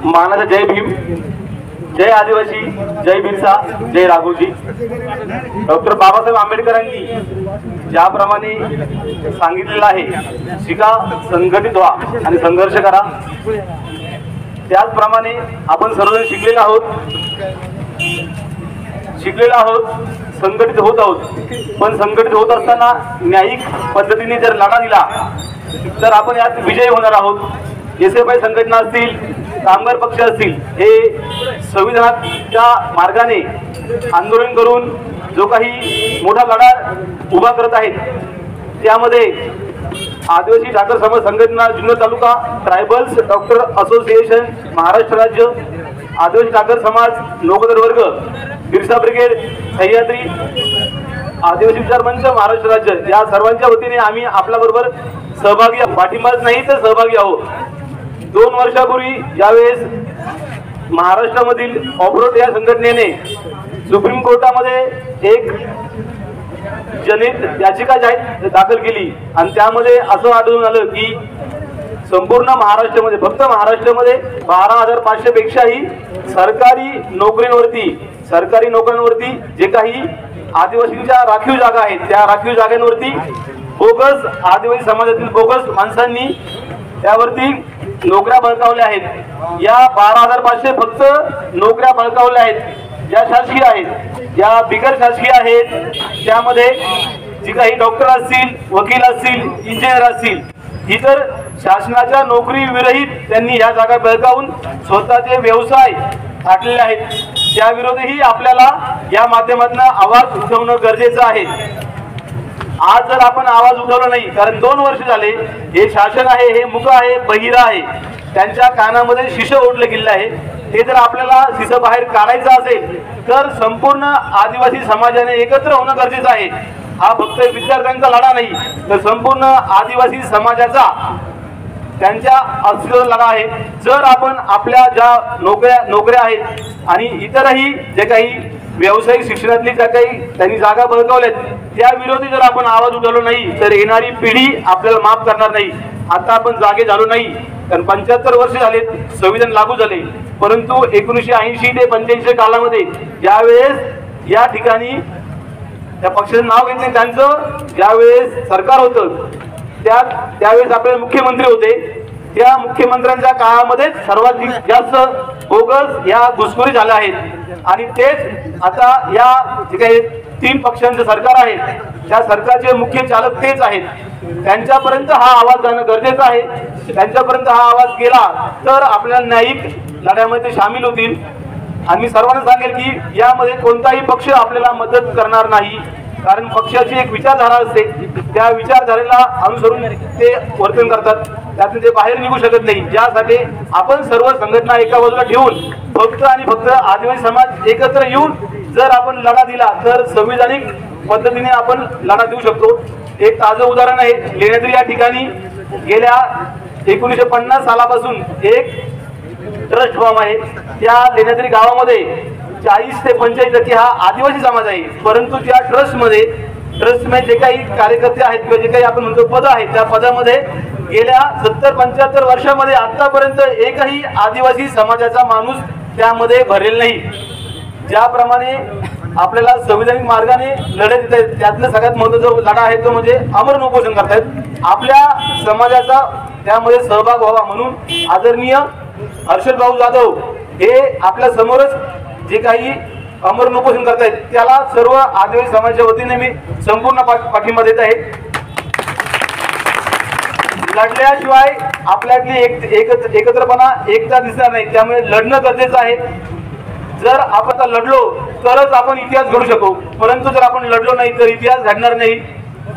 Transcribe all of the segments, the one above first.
मानाचा जय भीम, जय आदिवासी, जय बिरसा, जय राघोजी। डॉक्टर बाबासाहेब आंबेडकरांनी ज्याप्रमाणे सांगितलेलं आहे, शिका, संघटित व्हा आणि संघर्ष करा, त्याचप्रमाणे आपण सर्वजण शिकलेलो आहोत, संघटित होत आहोत। पण संघटित होत असताना न्यायिक पद्धतीने जर लढा दिला तर आपण यात विजयी होणार आहोत। एसएफआय संघटना असतील, कामगार पक्ष असतील, हे संविधानाच्या मार्गाने आंदोलन करून जो काही मोठा लढा उभा करत आहेत, त्यामध्ये आदिवासी ठाकर समाज संघटना, जुन्नर तालुका, ट्रायबल्स डॉक्टर असोसिएशन, महाराष्ट्र राज्य, आदिवासी ठाकर समाज, नौकदर वर्ग, बिरसा ब्रिगेड, सह्याद्री, आदिवासी विचार मंच, महाराष्ट्र राज्य, या सर्वांच्या वतीने आम्ही आपल्या बरोबर सहभागी, पाठिंबाच नाही तर सहभागी आहोत। 2 वर्षापूर्वी ज्यावेळेस महाराष्ट्रामधील ऑफरोड या संघटनेने सुप्रीम कोर्टामध्ये एक जनहित याचिका दाखल केली आणि त्यामध्ये असं आढळून आलं की संपूर्ण महाराष्ट्रामध्ये, फक्त महाराष्ट्रामध्ये 12,500 पेक्षाही सरकारी नोकऱ्यांवरती जे काही आदिवासींच्या राखीव जागा आहेत, त्या राखीव जागांवरती बोगस आदिवासी समाजातील बोगस माणसांनी त्यावरती नोकऱ्या बळकावल्या आहेत। या 12,500 फक्त नोकऱ्या बळकावल्या आहेत, ज्या शासकीय आहेत, ज्या बिगर शासकीय आहेत, त्यामध्ये जी काही डॉक्टर असतील, वकील असतील, इंजिनियर असतील, इतर शासनाच्या नोकरी विरहित त्यांनी या जागा बळकावून स्वतःचे व्यवसाय थाटलेले आहेत। त्याविरोधीही आपल्याला या माध्यमातून आवाज उठवणं गरजेचं आहे। आज जर आपण आवाज उठवला नाही, कारण 2 वर्ष झाले हे शासन आहे, हे मूक आहे, बहिर आहे, त्यांच्या कानामध्ये शिश ओढलं गेलं आहे। हे जर आपल्याला शिश बाहेर काढायचं असेल तर संपूर्ण आदिवासी समाजाने एकत्र होणं गरजेचं आहे। हा फक्त विद्यार्थ्यांचा लढा नाही, तर संपूर्ण आदिवासी समाजाचा, त्यांच्या अस्तित्वाचा लढा आहे। जर आपण आपल्या ज्या नोकऱ्या आहेत आणि इतरही जे काही व्यावसायिक शिक्षणातली ज्या काही त्यांनी जागा बळकावल्यात, त्या विरोधी जर आपण आवाज उठवला नाही तर येणारी पिढी आपल्याला माफ करणार नाही। आता आपण जागे झालो नाही, कारण 75 वर्ष झालेत संविधान लागू झाले, परंतु 1980 ते 85 कालामध्ये ज्यावेळेस या ठिकाणी त्या पक्षाचं नाव घेत नाही, त्यांचं ज्यावेळेस सरकार होतं त्यावेळेस आपले मुख्यमंत्री होते, त्या मुख्यमंत्र्यांच्या काळामध्ये सर्वात जास्त बोगस या घुसखोरी झाल्या आहेत। आणि तेच आता या जे काही 3 पक्षांचं सरकार आहे, त्या सरकारचे मुख्य चालक तेच आहेत। त्यांच्यापर्यंत हा आवाज जाणं गरजेचं आहे। त्यांच्यापर्यंत हा आवाज गेला तर आपल्याला न्यायिक लढ्यामध्ये सामील होतील। आणि मी सर्वांना सांगेल की यामध्ये कोणताही पक्ष आपल्याला मदत करणार नाही, कारण पक्षाची एक विचारधारा असते, त्या विचारधारेला अनुसरून ते वर्तन करतात, त्यातून ते बाहेर निघू शकत नाही। ज्यासाठी आपण सर्व संघटना एका बाजूला ठेवून फक्त आणि फक्त आदिवासी समाज एकत्र येऊन जर आपण लढा दिला तर संविधानिक पद्धतीने आपण लढा देऊ शकतो। एक ताजं उदाहरण आहे, लेण्याद्री या ठिकाणी गेल्या 1950 सालापासून एक ट्रस्ट फॉर्म आहे। त्या लेण्याद्री गावामध्ये 40 ते 45% हा आदिवासी समाज आहे, परंतु त्या ट्रस्टमध्ये जे काही कार्यकर्ते आहेत किंवा जे काही आपण म्हणतो पद आहेत, त्या पदामध्ये गेल्या 70-75 वर्षामध्ये आतापर्यंत एकही आदिवासी समाजाचा माणूस त्यामध्ये भरलेला नाही। ज्याप्रमाणे आपल्याला संविधानिक मार्गाने लढत देत आहेत, त्यातलं सगळ्यात महत्त्वाचा लढा आहे तो म्हणजे आमरण उपोषण करतायत। आपल्या समाजाचा त्यामध्ये सहभाग व्हावा म्हणून आदरणीय हर्षद भाऊ जाधव हे आपल्या समोरच जे काही आमरण उपोषण करतायत, त्याला सर्व आदिवासी समाजाच्या वतीने मी संपूर्ण पाठिंबा देत आहे। लढल्याशिवाय आपल्यातली एकत्रपणा, एकता दिसणार नाही, त्यामुळे लढणं गरजेचं आहे। जर आपण लढलो तरच आपण इतिहास घडू शकू, परंतु जर आपण लढलो नाही तर इतिहास घडणार नाही।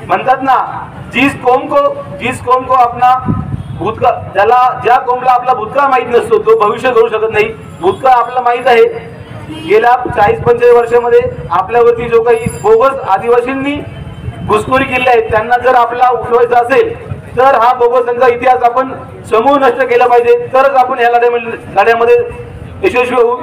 म्हणतात ना, जिस कौम को अपना भूतकाळ, ज्या कौमला आपला भूतकाळ माहित नसतो तो भविष्य घडू शकत नाही। भूतकाळ आपल्याला माहित आहे, गेल्या 40-45 वर्षामध्ये आपल्यावरती जो काही बोगस आदिवासींनी घुसखोरी केली आहे, त्यांना जर आपला उठवायचा असेल तर हा बोगसांचा इतिहास आपण समूळ नष्ट केला पाहिजे, तरच आपण या लढ्यामध्ये यशस्वी होऊ।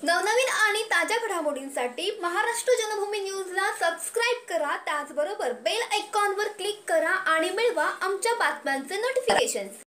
नवनवीन आणि ताज्या घडामोडींसाठी महाराष्ट्र जनभूमी न्यूजला सबस्क्राइब करा, त्याचबरोबर बेल आयकॉनवर क्लिक करा आणि मिळवा आमच्या बातम्यांचे नोटिफिकेशन्स।